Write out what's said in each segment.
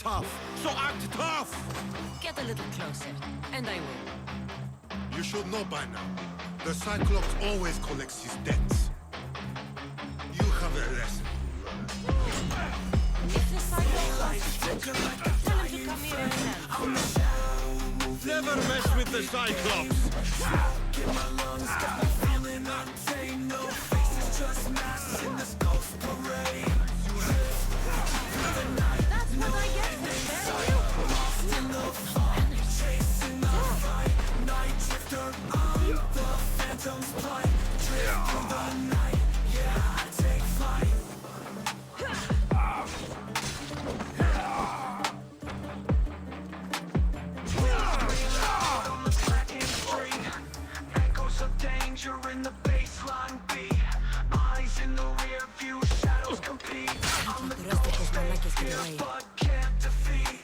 tough, so act tough! Get a little closer, and I will. You should know by now. The Cyclops always collects his debts. You have a lesson to learn. If the Cyclops wants to tell him to come here and help. Never mess with the Cyclops! That's what I get for sparing Echoes of danger in the baseline beat. Eyes in the rear view, shadows compete. I'm the ghost, but can't defeat.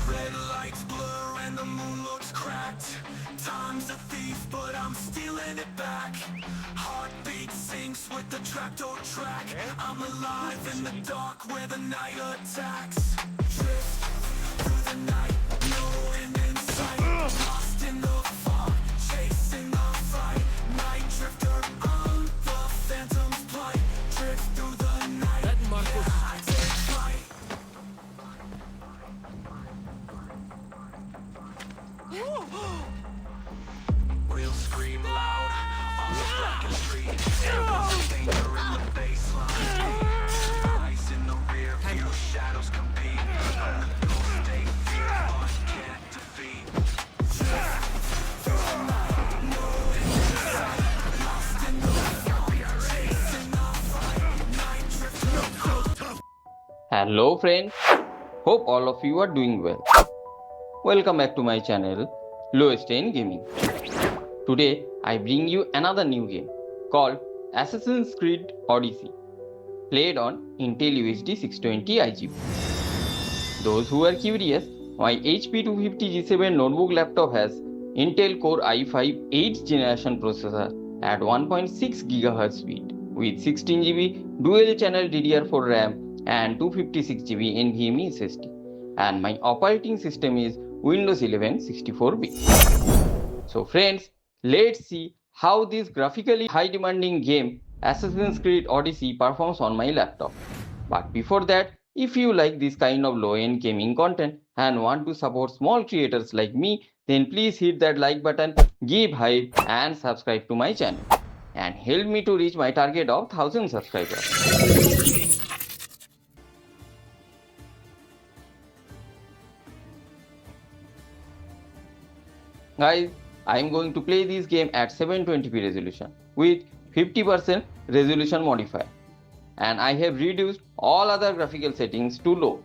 Red lights blur and the moon looks cracked. Time's a thief, but I'm stealing it back. Heartbeat sinks with the tractor track. I'm alive in the dark where the night attacks. Drift through the night, no end in sight. Lost in the fog, chasing the fight. Night drifter on the phantom's plight. Drift through the night, yeah, I take flight. We'll scream loud on the blackened street. Danger in the baseline. Eyes in the rear view, shadows compete. Ghosts stay fierce, but can't defeat. Lost in the fog, chasing the fight. Night drifter. Hello friends, hope all of you are doing well. Welcome back to my channel Lowest End Gaming. Today I bring you another new game called Assassin's Creed Odyssey, played on Intel UHD 620 iGPU. Those who are curious, my HP 250 G7 notebook laptop has Intel Core i5 8th generation processor at 1.6 GHz speed with 16 GB dual channel DDR4 RAM and 256 GB NVMe SSD, and my operating system is Windows 11 64-bit. So friends, let's see how this graphically high demanding game Assassin's Creed Odyssey performs on my laptop. But before that, if you like this kind of low-end gaming content and want to support small creators like me, then please hit that like button, give hype and subscribe to my channel and help me to reach my target of 1000 subscribers. Guys, I am going to play this game at 720p resolution with 50% resolution modifier, and I have reduced all other graphical settings to low.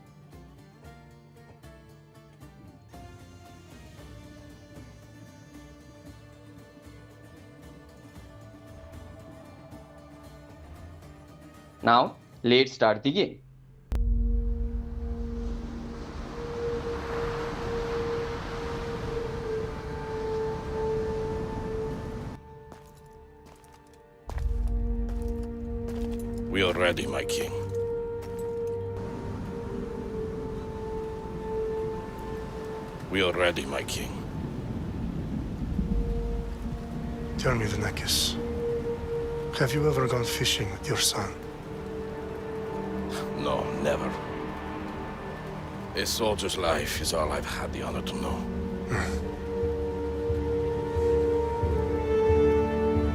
Now let's start the game. We are ready, my king. We are ready, my king. Tell me, Vinakis, have you ever gone fishing with your son? No, never. A soldier's life is all I've had the honor to know.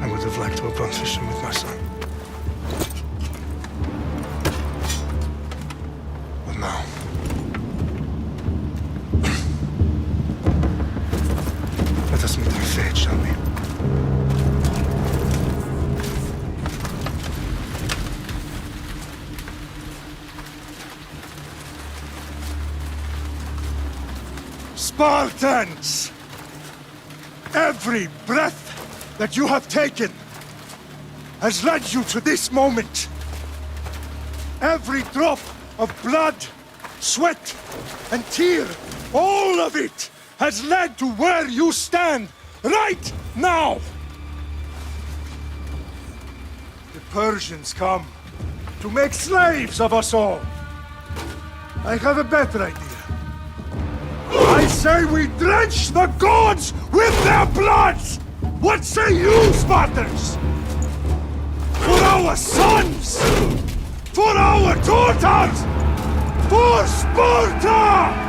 I would have liked to have gone fishing with my son. But now... let us meet our fate, shall we? Spartans! Every breath that you have taken has led you to this moment. Every drop of blood, sweat, and tear, all of it has led to where you stand right now. The Persians come to make slaves of us all. I have a better idea. say we drench the gods with their bloods! What say you, Spartans? For our sons! For our daughters! For Sparta!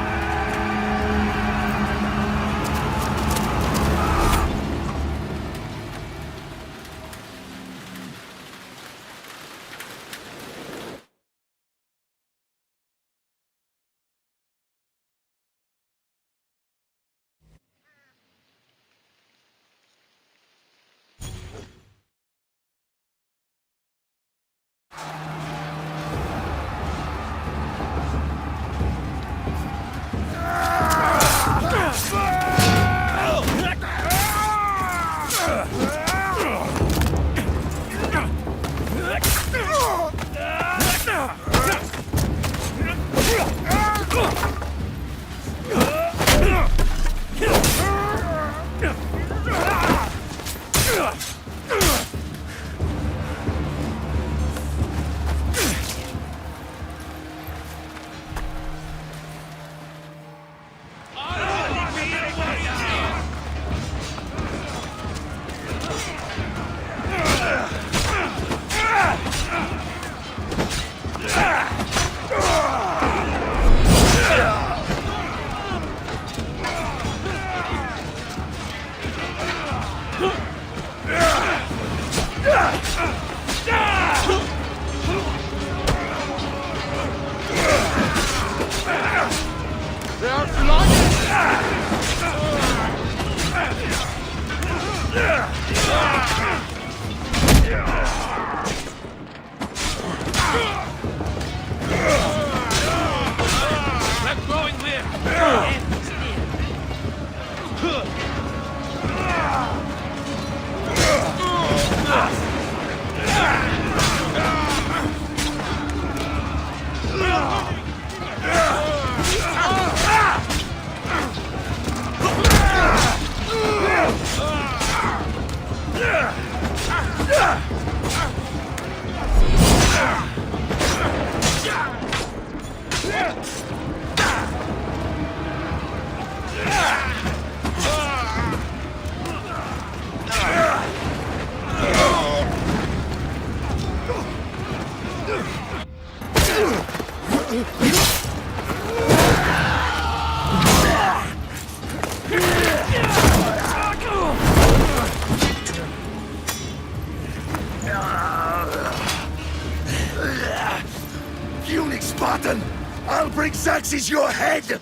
Spartan! I'll bring Xerxes your head!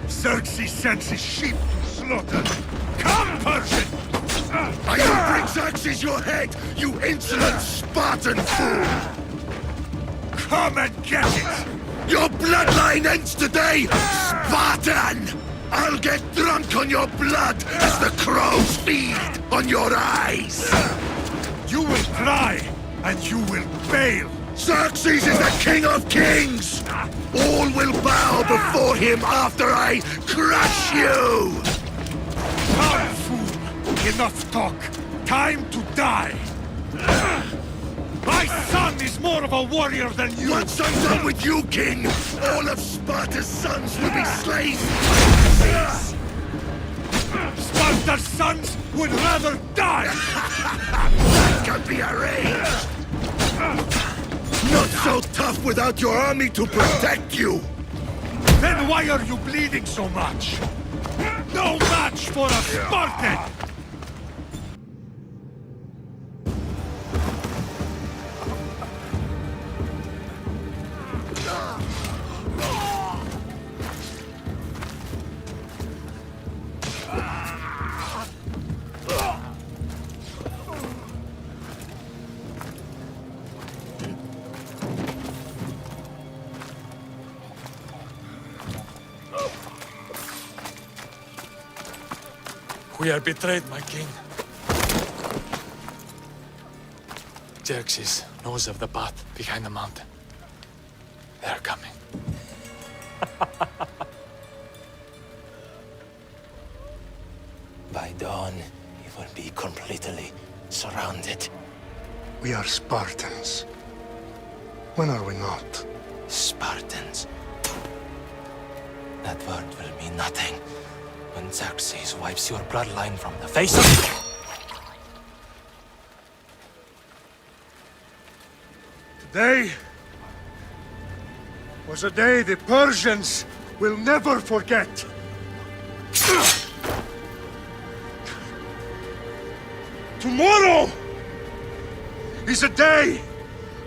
Xerxes sends his sheep to slaughter. Come, Persian! I will bring Xerxes your head, you insolent Spartan fool! Come and get it! Your bloodline ends today, Spartan! I'll get drunk on your blood as the crows feed on your eyes! You will try, and you will fail! Xerxes is the king of kings! All will bow before him after I crush you! Come, fool! Enough talk! Time to die! My son is more of a warrior than you! Once I'm done with you, king, all of Sparta's sons will be slain! Sparta's sons would rather die! That can be arranged! Not so tough without your army to protect you! Then why are you bleeding so much? No match for a Spartan! We are betrayed, my king. Xerxes knows of the path behind the mountain. They are coming. By dawn, you will be completely surrounded. We are Spartans. When are we not? Spartans. That word will mean nothing when Xerxes wipes your bloodline from the face of... Today was a day the Persians will never forget. Tomorrow is a day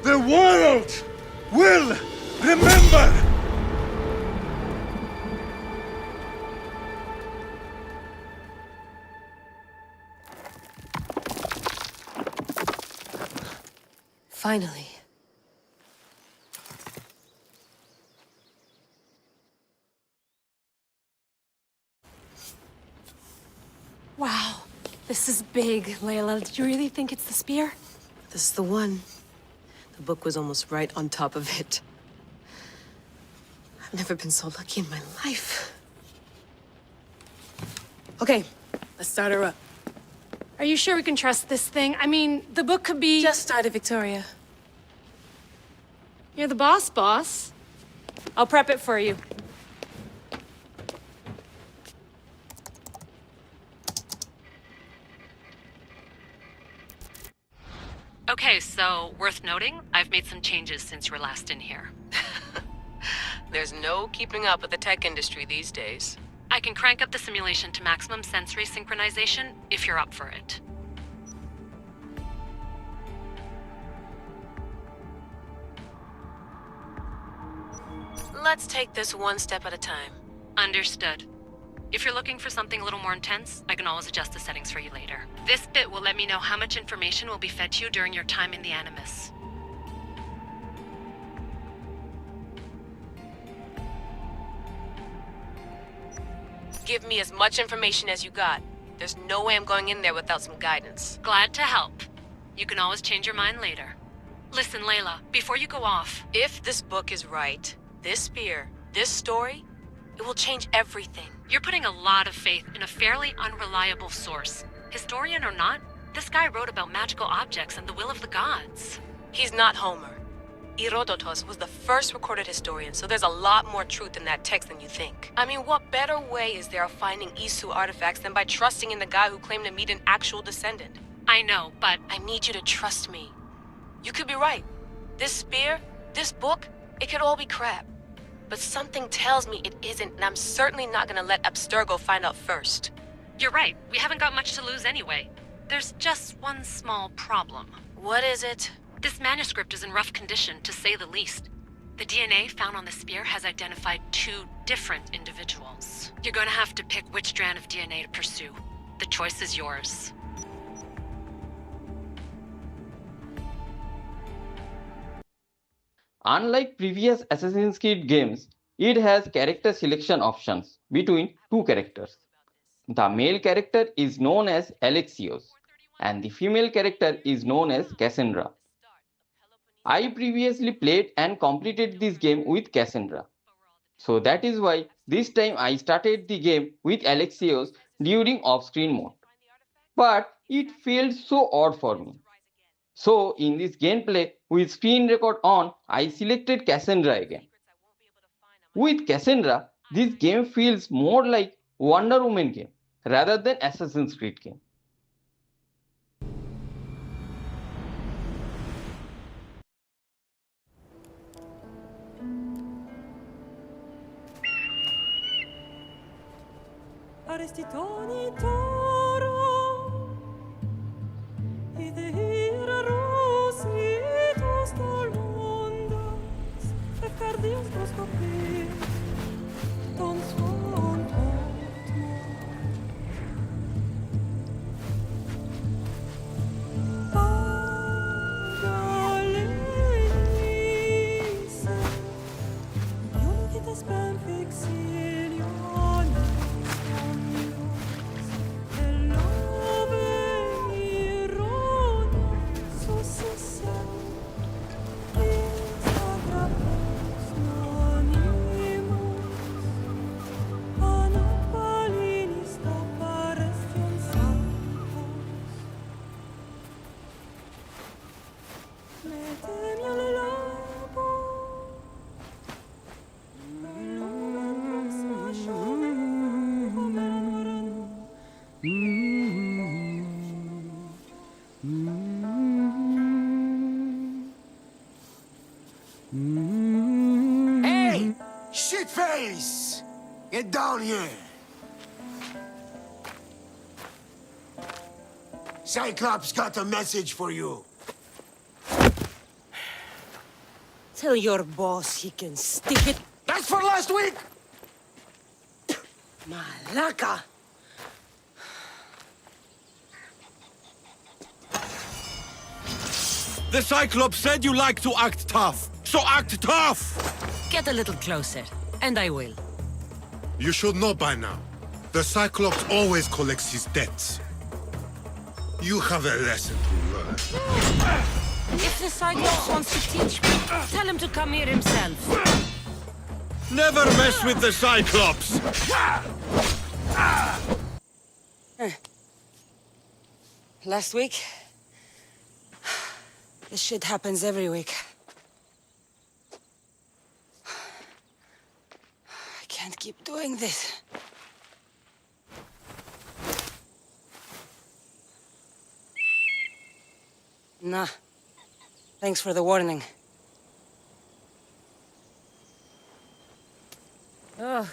the world will remember. Finally. Wow, this is big, Layla. Did you really think it's the spear? This is the one. The book was almost right on top of it. I've never been so lucky in my life. Okay, let's start her up. Are you sure we can trust this thing? I mean, the book could be... Just started, Victoria. You're the boss. I'll prep it for you. Okay, so worth noting, I've made some changes since you were last in here. There's no keeping up with the tech industry these days. I can crank up the simulation to maximum sensory synchronization if you're up for it. Let's take this one step at a time. Understood. If you're looking for something a little more intense, I can always adjust the settings for you later. This bit will let me know how much information will be fed to you during your time in the Animus. Give me as much information as you got. There's no way I'm going in there without some guidance. Glad to help. You can always change your mind later. Listen, Layla, before you go off... If this book is right, this spear, this story, it will change everything. You're putting a lot of faith in a fairly unreliable source. Historian or not, this guy wrote about magical objects and the will of the gods. He's not Homer. Herodotus was the first recorded historian, so there's a lot more truth in that text than you think. I mean, what better way is there of finding Isu artifacts than by trusting in the guy who claimed to meet an actual descendant? I know, but... I need you to trust me. You could be right. This spear, this book, it could all be crap. But something tells me it isn't, and I'm certainly not gonna let Abstergo find out first. You're right. We haven't got much to lose anyway. There's just one small problem. What is it? This manuscript is in rough condition, to say the least. The DNA found on the spear has identified 2 different individuals. You're gonna have to pick which strand of DNA to pursue. The choice is yours. Unlike previous Assassin's Creed games, it has character selection options between 2 characters. The male character is known as Alexios, and the female character is known as Kassandra. I previously played and completed this game with Kassandra. So that is why this time I started the game with Alexios during off-screen mode. But it felt so odd for me. So in this gameplay with screen record on, I selected Kassandra again. With Kassandra, this game feels more like Wonder Woman game rather than Assassin's Creed game. Shitface! Get down here! Cyclops got a message for you. Tell your boss he can stick it. That's for last week! Malaka! The Cyclops said you like to act tough, so act tough! Get a little closer, and I will. You should know by now. The Cyclops always collects his debts. You have a lesson to learn. If the Cyclops wants to teach me, tell him to come here himself. Never mess with the Cyclops! Last week? This shit happens every week. I can't keep doing this. Nah. Thanks for the warning. Oh.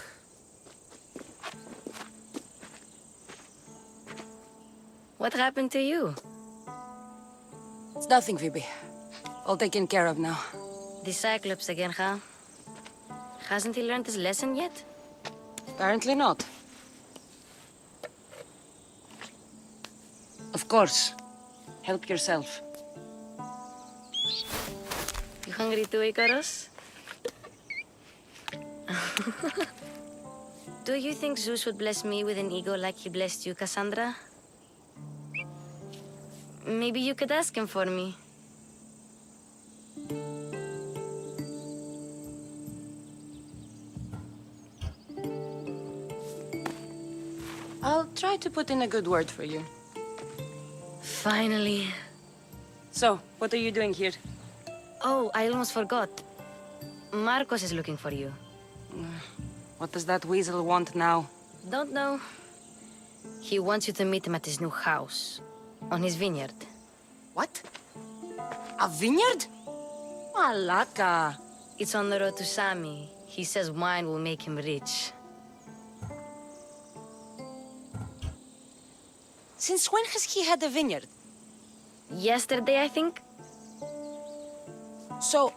What happened to you? It's nothing, Phoebe. All taken care of now. The Cyclops again, huh? Hasn't he learned his lesson yet? Apparently not. Of course. Help yourself. You hungry too, Icarus? Do you think Zeus would bless me with an ego like he blessed you, Kassandra? Maybe you could ask him for me. I'll try to put in a good word for you. Finally. So, what are you doing here? Oh, I almost forgot. Marcos is looking for you. What does that weasel want now? Don't know. He wants you to meet him at his new house. On his vineyard. What? A vineyard? Malaka. It's on the road to Sami. He says wine will make him rich. Since when has he had a vineyard? Yesterday, I think? So,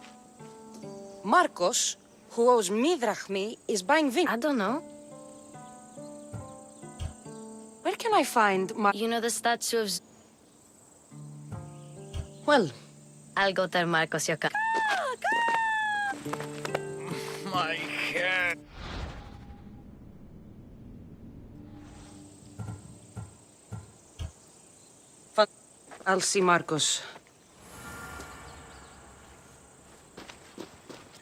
Marcos, who owes me drachmi, is buying vineyard. I don't know. Where can I find You know the statue of... Well, I'll go tell Marcos you're My head. I'll see Marcos.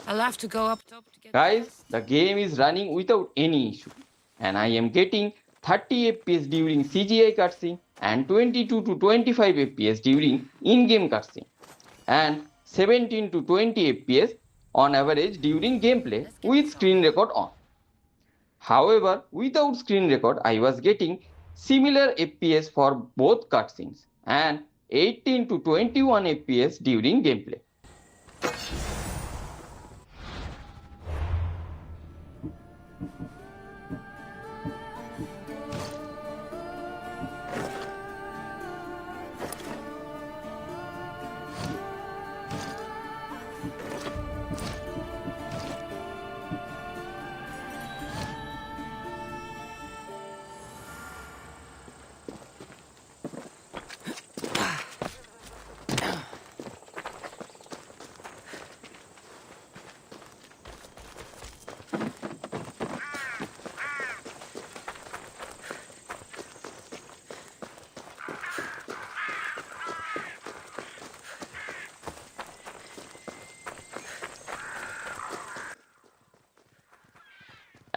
I'll have to go up top to get... Guys, the game is running without any issue, and I am getting 30 FPS during CGI cutscene and 22 to 25 FPS during in-game cutscene, and 17 to 20 FPS on average during gameplay with screen record on. However, without screen record, I was getting similar FPS for both cutscenes and 18 to 21 FPS during gameplay.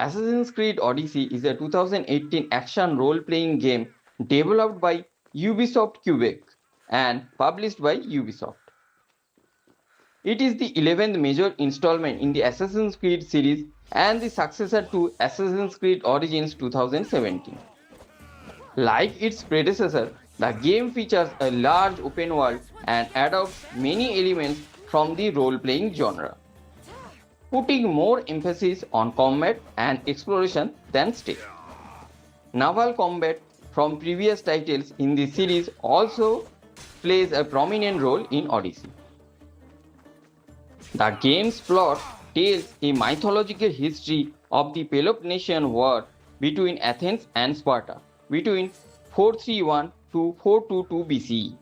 Assassin's Creed Odyssey is a 2018 action role-playing game developed by Ubisoft Quebec and published by Ubisoft. It is the 11th major installment in the Assassin's Creed series and the successor to Assassin's Creed Origins 2017. Like its predecessor, the game features a large open world and adopts many elements from the role-playing genre. putting more emphasis on combat and exploration than stealth. Naval combat from previous titles in the series also plays a prominent role in Odyssey. The game's plot tells a mythological history of the Peloponnesian War between Athens and Sparta between 431 to 422 BCE.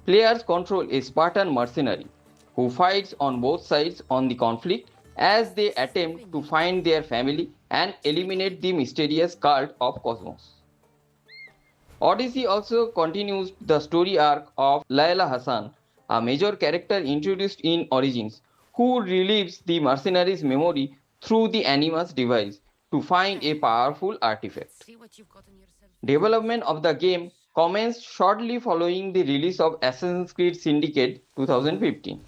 Players control a Spartan mercenary who fights on both sides on the conflict as they attempt to find their family and eliminate the mysterious cult of Cosmos. Odyssey also continues the story arc of Layla Hassan, a major character introduced in Origins, who relives the mercenaries' memory through the Animus device to find a powerful artifact. Development of the game commenced shortly following the release of Assassin's Creed Syndicate 2015.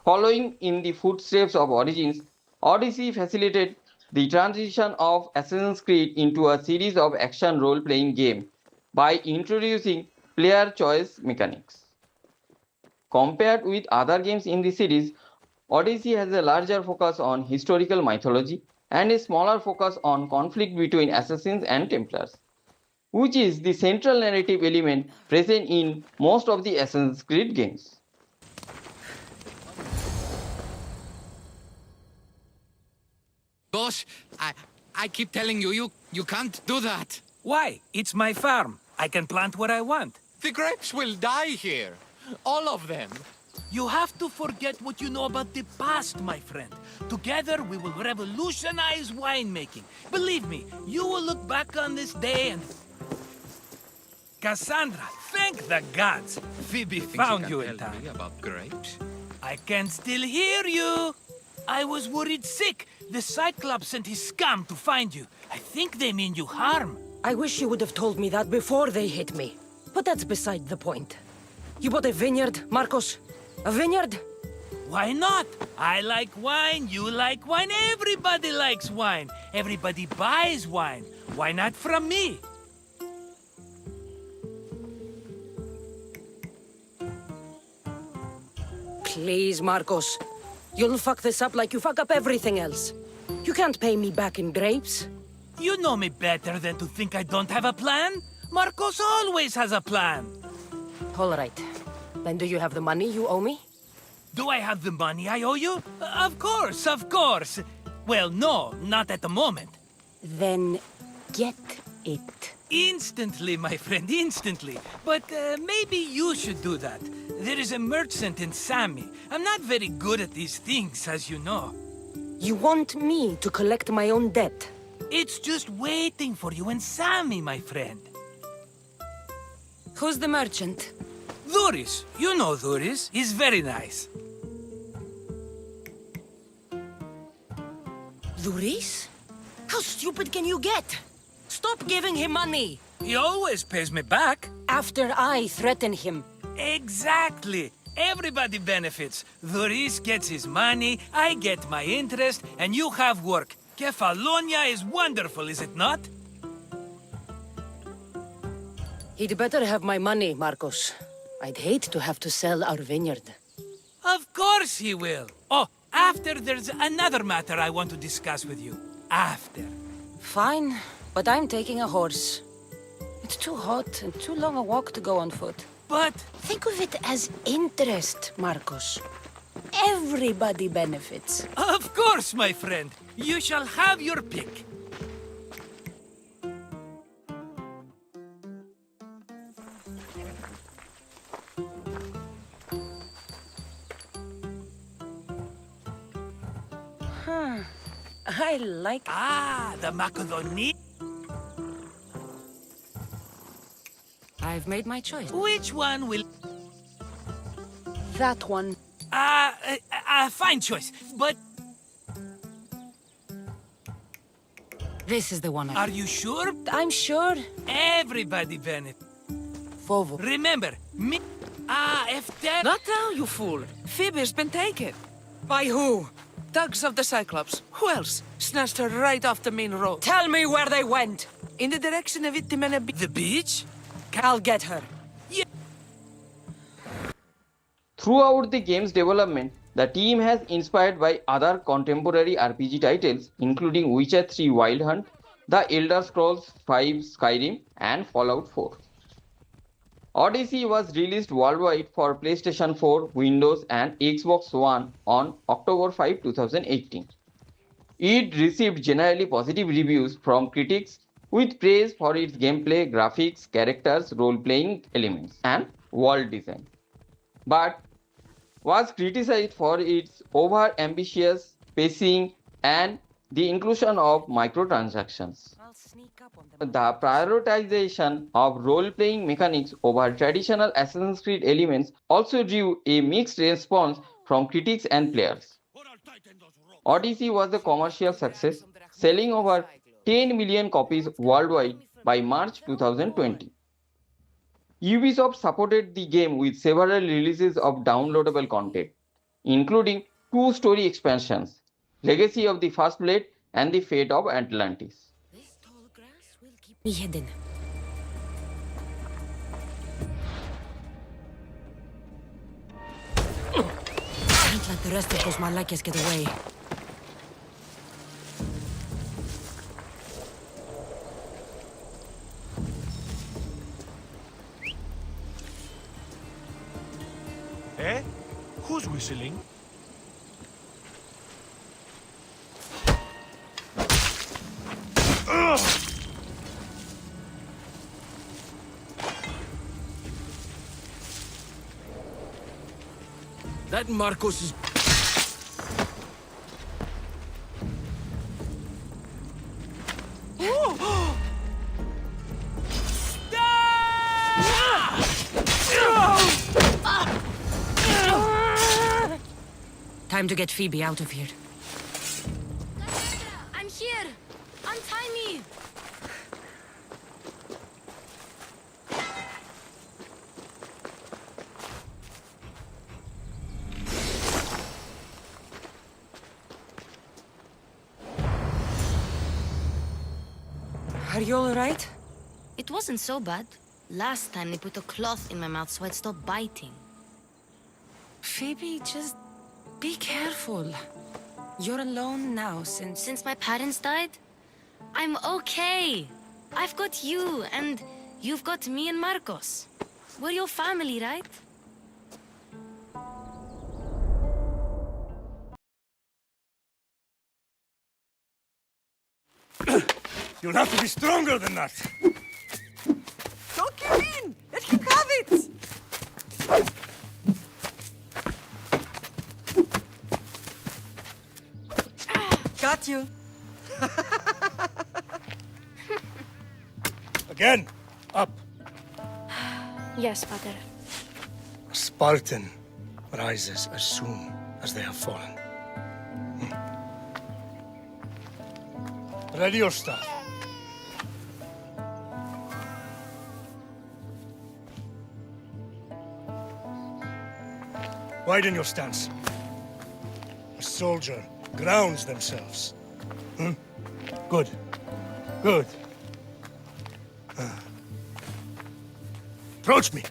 Following in the footsteps of Origins, Odyssey facilitated the transition of Assassin's Creed into a series of action role-playing games by introducing player choice mechanics. Compared with other games in the series, Odyssey has a larger focus on historical mythology and a smaller focus on conflict between assassins and Templars, which is the central narrative element present in most of the Assassin's Creed games. Boss, I keep telling you can't do that. Why? It's my farm. I can plant what I want. The grapes will die here. All of them. You have to forget what you know about the past, my friend. Together, we will revolutionize winemaking. Believe me, you will look back on this day and... Kassandra, thank the gods! Phoebe found you in time. About grapes? I can still hear you! I was worried sick. The Cyclops sent his scum to find you. I think they mean you harm. I wish you would have told me that before they hit me. But that's beside the point. You bought a vineyard, Marcos? A vineyard? Why not? I like wine, you like wine, everybody likes wine. Everybody buys wine. Why not from me? Please, Marcos. You'll fuck this up like you fuck up everything else. You can't pay me back in grapes. You know me better than to think I don't have a plan. Marcos always has a plan. All right. Then do you have the money you owe me? Do I have the money I owe you? Of course, of course. Well, no, not at the moment. Then get it. Instantly, my friend, instantly. But maybe you should do that. There is a merchant in Sami. I'm not very good at these things, as you know. You want me to collect my own debt? It's just waiting for you in Sami, my friend. Who's the merchant? Dhuris. You know Dhuris. He's very nice. Dhuris? How stupid can you get? Stop giving him money! He always pays me back. After I threaten him. Exactly. Everybody benefits. Dhuris gets his money, I get my interest, and you have work. Kefalonia is wonderful, is it not? He'd better have my money, Marcos. I'd hate to have to sell our vineyard. Of course he will. Oh, after there's another matter I want to discuss with you. After. Fine, but I'm taking a horse. It's too hot and too long a walk to go on foot. But... think of it as interest, Marcos. Everybody benefits. Of course, my friend. You shall have your pick. I like... Ah, the Macedoni. I've made my choice. Which one will... that one. Fine choice, but... this is the one I... are you sure? I'm sure. Everybody benefits. Fovo. Remember, me... F10... Not now, you fool. Phoebe's been taken. By who? Thugs of the Cyclops. Who else? Snatched her right off the main road. Tell me where they went. In the direction of Itimena Beach. The beach? I'll get her. Yeah. Throughout the game's development, The team has inspired by other contemporary RPG titles including Witcher 3 Wild Hunt, The Elder Scrolls V Skyrim, and Fallout 4. Odyssey was released worldwide for PlayStation 4, Windows, and Xbox One on October 5, 2018. It received generally positive reviews from critics with praise for its gameplay, graphics, characters, role-playing elements, and world design, but was criticized for its over-ambitious pacing and the inclusion of microtransactions. The prioritization of role-playing mechanics over traditional Assassin's Creed elements also drew a mixed response from critics and players. Odyssey was a commercial success, selling over 10 million copies worldwide by March 2020. Ubisoft supported the game with several releases of downloadable content, including 2 story expansions, Legacy of the First Blade and The Fate of Atlantis. Me hidden. Can't let the rest of those malakas get away. Eh? Who's whistling? That Marcos is... Time to get Phoebe out of here. I'm here! Untie me! Are you alright? It wasn't so bad. Last time they put a cloth in my mouth so I'd stop biting. Phoebe, just be careful. You're alone now Since my parents died? I'm okay. I've got you, and you've got me and Marcos. We're your family, right? You'll have to be stronger than that. Don't give in! Let him have it! Got you. Again, up. Yes, Father. A Spartan rises as soon as they have fallen. Ready your staff. Widen your stance. A soldier grounds themselves. Good. Good. Approach me.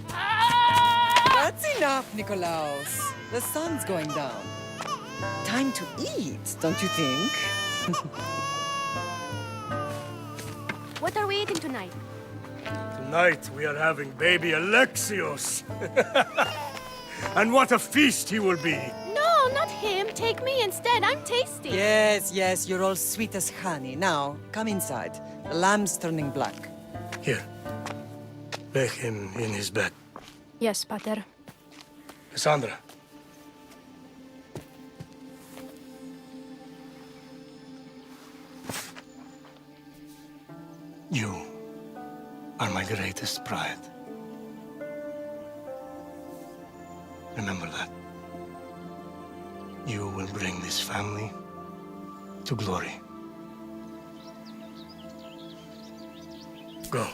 That's enough, Nikolaos. The sun's going down. Time to eat, don't you think? What are we eating tonight? Tonight we are having baby Alexios. And what a feast he will be. No, not him. Take me instead. I'm tasty. Yes, yes, you're all sweet as honey. Now, come inside. The lamb's turning black. Here. Lay him in his bed. Yes, Pater. Kassandra. You are my greatest pride. Remember that. You will bring this family to glory. Go.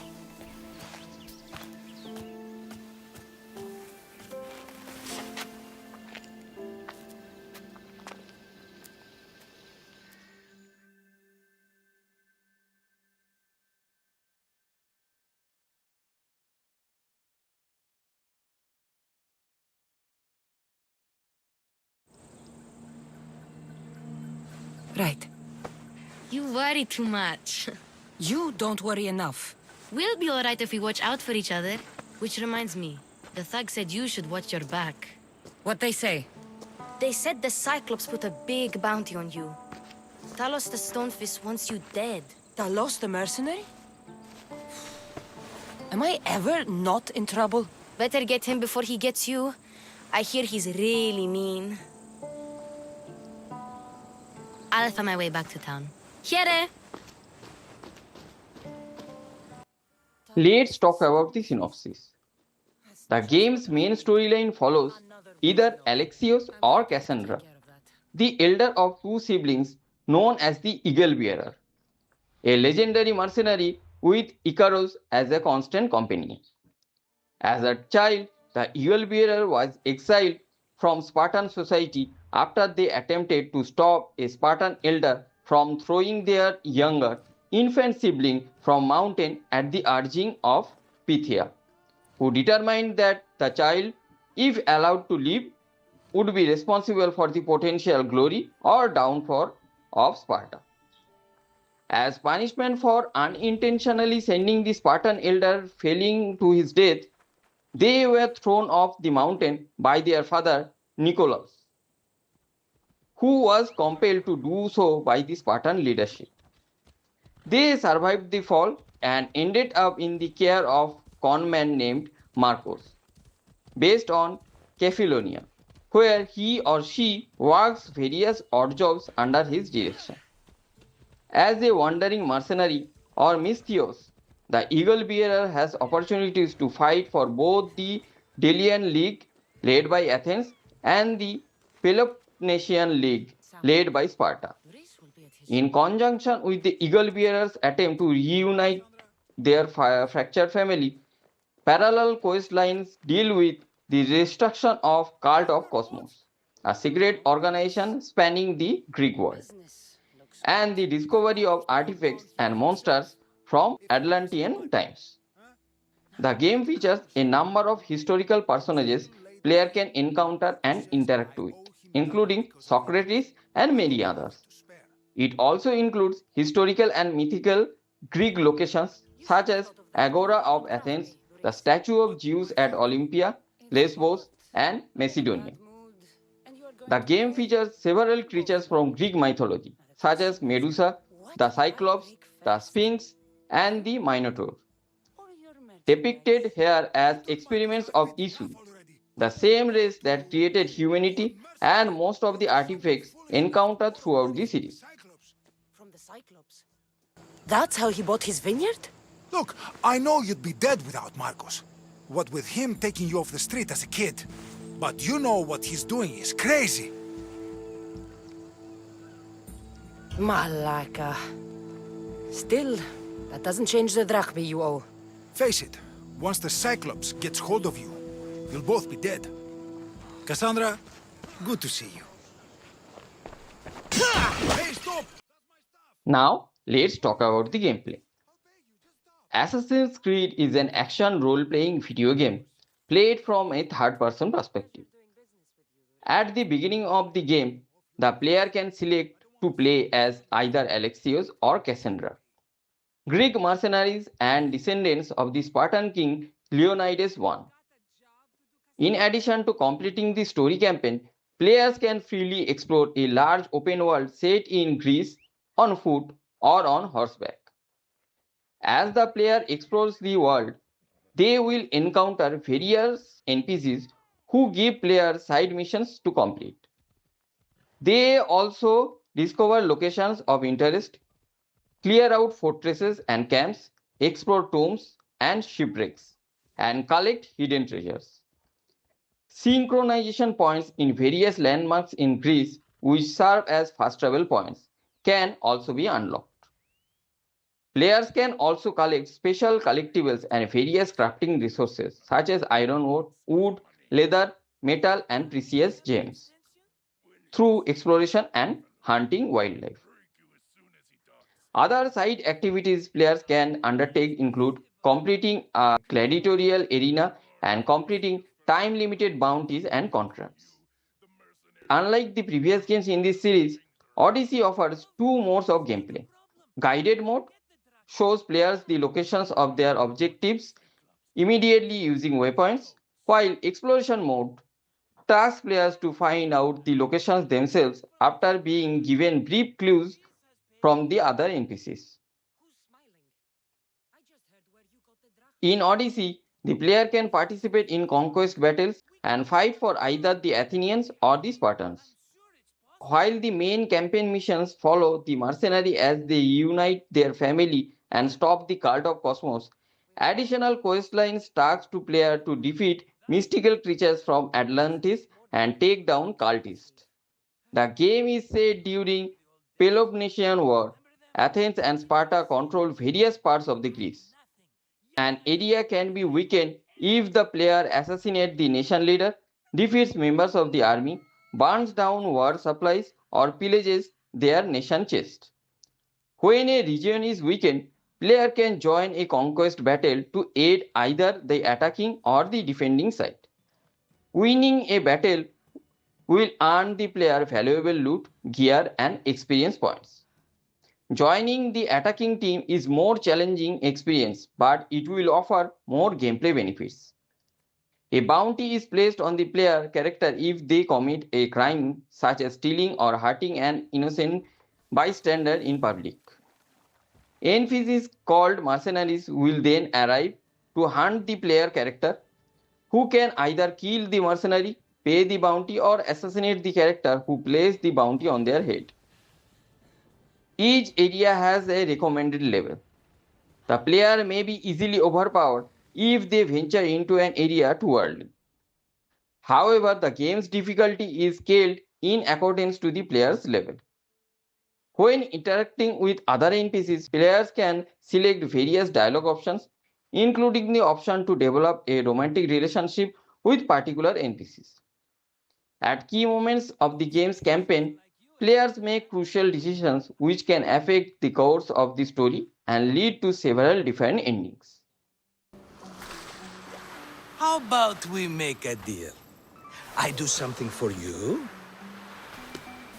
Right. You worry too much. You don't worry enough. We'll be alright if we watch out for each other. Which reminds me, the thug said you should watch your back. What they say? They said the Cyclops put a big bounty on you. Talos the Stonefist wants you dead. Talos the mercenary? Am I ever not in trouble? Better get him before he gets you. I hear he's really mean. I'll find my way back to town. Here! Let's talk about the synopsis. The game's main storyline follows either Alexios or Kassandra, the elder of two siblings known as the Eagle Bearer, a legendary mercenary with Icarus as a constant companion. As a child, the Eagle Bearer was exiled from Spartan society after they attempted to stop a Spartan elder from throwing their younger infant sibling from mountain at the urging of Pythia, who determined that the child, if allowed to live, would be responsible for the potential glory or downfall of Sparta. As punishment for unintentionally sending the Spartan elder failing to his death, they were thrown off the mountain by their father Nicolaus, who was compelled to do so by the Spartan leadership. They survived the fall and ended up in the care of a conman named Marcos, based on Kephilonia, where he or she works various odd jobs under his direction. As a wandering mercenary or mythos, the Eagle Bearer has opportunities to fight for both the Delian League, led by Athens, and the Peloponnesian League, led by Sparta. In conjunction with the Eagle Bearer's attempt to reunite their fractured family, parallel quest lines deal with the destruction of Cult of Cosmos, a secret organization spanning the Greek world, and the discovery of artifacts and monsters from Atlantean times. The game features a number of historical personages player can encounter and interact with, including Socrates and many others. It also includes historical and mythical Greek locations such as Agora of Athens, the statue of Zeus at Olympia, Lesbos, and Macedonia. The game features several creatures from Greek mythology, such as Medusa, the Cyclops, the Sphinx, and the Minotaur, depicted here as experiments of Isu, the same race that created humanity and most of the artifacts encountered throughout the series. That's how he bought his vineyard? Look, I know you'd be dead without Marcos. What with him taking you off the street as a kid. But you know what he's doing is crazy. Malaka. Still, that doesn't change the drachma you owe. Face it, once the Cyclops gets hold of you, you'll both be dead. Kassandra, good to see you. Hey, stop! Now, let's talk about the gameplay. Assassin's Creed is an action role-playing video game played from a third-person perspective. At the beginning of the game, the player can select to play as either Alexios or Kassandra, Greek mercenaries and descendants of the Spartan king Leonidas I. In addition to completing the story campaign, players can freely explore a large open world set in Greece on foot or on horseback. As the player explores the world, they will encounter various NPCs who give players side missions to complete. They also discover locations of interest, clear out fortresses and camps, explore tombs and shipwrecks, and collect hidden treasures. Synchronization points in various landmarks in Greece, which serve as fast travel points, can also be unlocked. Players can also collect special collectibles and various crafting resources such as iron ore, wood, leather, metal, and precious gems through exploration and hunting wildlife. Other side activities players can undertake include completing a gladiatorial arena and completing time-limited bounties and contracts. Unlike the previous games in this series, Odyssey offers two modes of gameplay. Guided mode shows players the locations of their objectives immediately using waypoints, while exploration mode tasks players to find out the locations themselves after being given brief clues from the other NPCs. In Odyssey, the player can participate in conquest battles and fight for either the Athenians or the Spartans. While the main campaign missions follow the mercenary as they unite their family and stop the cult of Cosmos, additional questlines task to player to defeat mystical creatures from Atlantis and take down cultists. The game is set during Peloponnesian War. Athens and Sparta control various parts of the Greece. An area can be weakened if the player assassinates the nation leader, defeats members of the army, burns down war supplies, or pillages their nation chest. When a region is weakened, player can join a conquest battle to aid either the attacking or the defending side. Winning a battle will earn the player valuable loot, gear, and experience points. Joining the attacking team is more challenging experience, but it will offer more gameplay benefits. A bounty is placed on the player character if they commit a crime such as stealing or hurting an innocent bystander in public. NPCs called mercenaries will then arrive to hunt the player character, who can either kill the mercenary, pay the bounty, or assassinate the character who placed the bounty on their head. Each area has a recommended level. The player may be easily overpowered if they venture into an area too early. However, the game's difficulty is scaled in accordance to the player's level. When interacting with other NPCs, players can select various dialogue options, including the option to develop a romantic relationship with particular NPCs. At key moments of the game's campaign, players make crucial decisions which can affect the course of the story and lead to several different endings. How about we make a deal? I do something for you.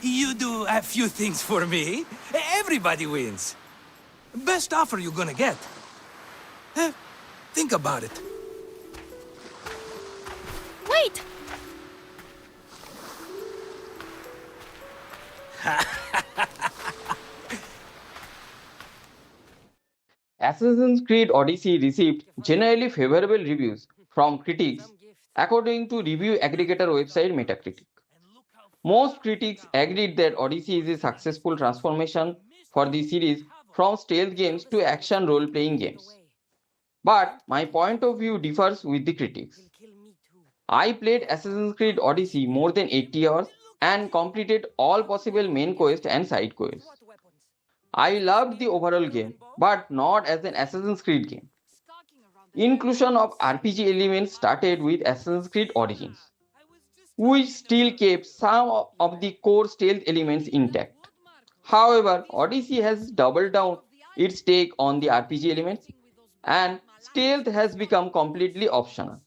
You do a few things for me. Everybody wins. Best offer you're gonna get. Think about it. Wait! Assassin's Creed Odyssey received generally favorable reviews from critics according to review aggregator website Metacritic. Most critics agreed that Odyssey is a successful transformation for the series from stealth games to action role-playing games. But my point of view differs with the critics. I played Assassin's Creed Odyssey more than 80 hours and completed all possible main quests and side quests. I loved the overall game, but not as an Assassin's Creed game. Inclusion of RPG elements started with Assassin's Creed Origins, which still kept some of the core stealth elements intact. However, Odyssey has doubled down its take on the RPG elements, and stealth has become completely optional.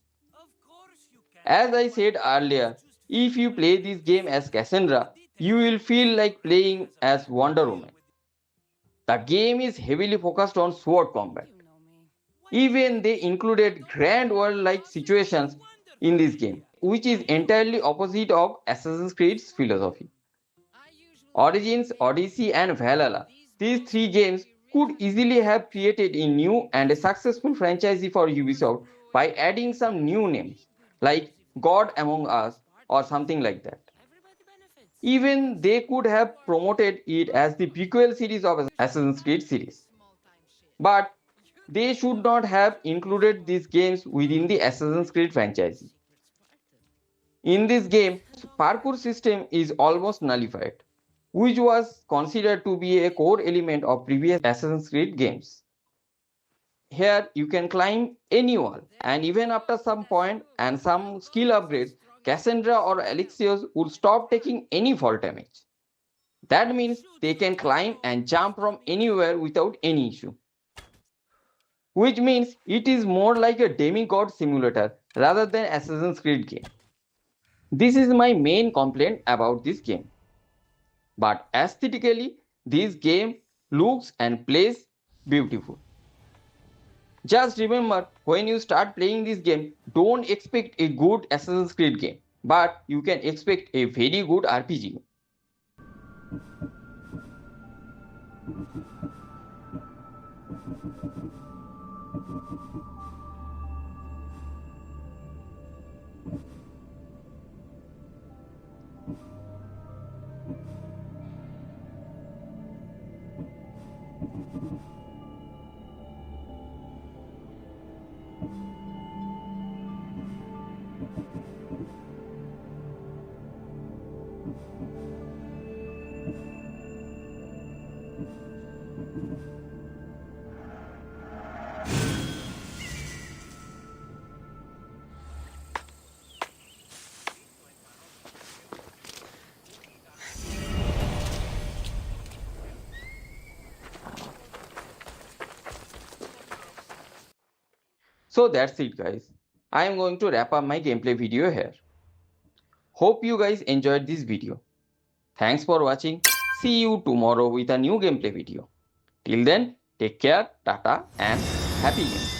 As I said earlier, if you play this game as Kassandra, you will feel like playing as Wonder Woman. The game is heavily focused on sword combat. Even they included grand world-like situations in this game, which is entirely opposite of Assassin's Creed's philosophy. Origins, Odyssey, and Valhalla, these three games could easily have created a new and a successful franchise for Ubisoft by adding some new names, like God Among Us or something like that. Even they could have promoted it as the prequel series of Assassin's Creed series. But they should not have included these games within the Assassin's Creed franchise. In this game, parkour system is almost nullified, which was considered to be a core element of previous Assassin's Creed games. Here you can climb any wall, and even after some point and some skill upgrades, Kassandra or Alexios would stop taking fall fall damage. That means they can climb and jump from anywhere without any issue. Which means it is more like a demigod simulator rather than Assassin's Creed game. This is my main complaint about this game. but aesthetically this game looks and plays beautiful. Just remember, when you start playing this game, don't expect a good Assassin's Creed game, but you can expect a very good RPG game. So that's it guys. I am going to wrap up my gameplay video here. Hope you guys enjoyed this video. Thanks for watching. See you tomorrow with a new gameplay video. Till then, take care, tata and happy games.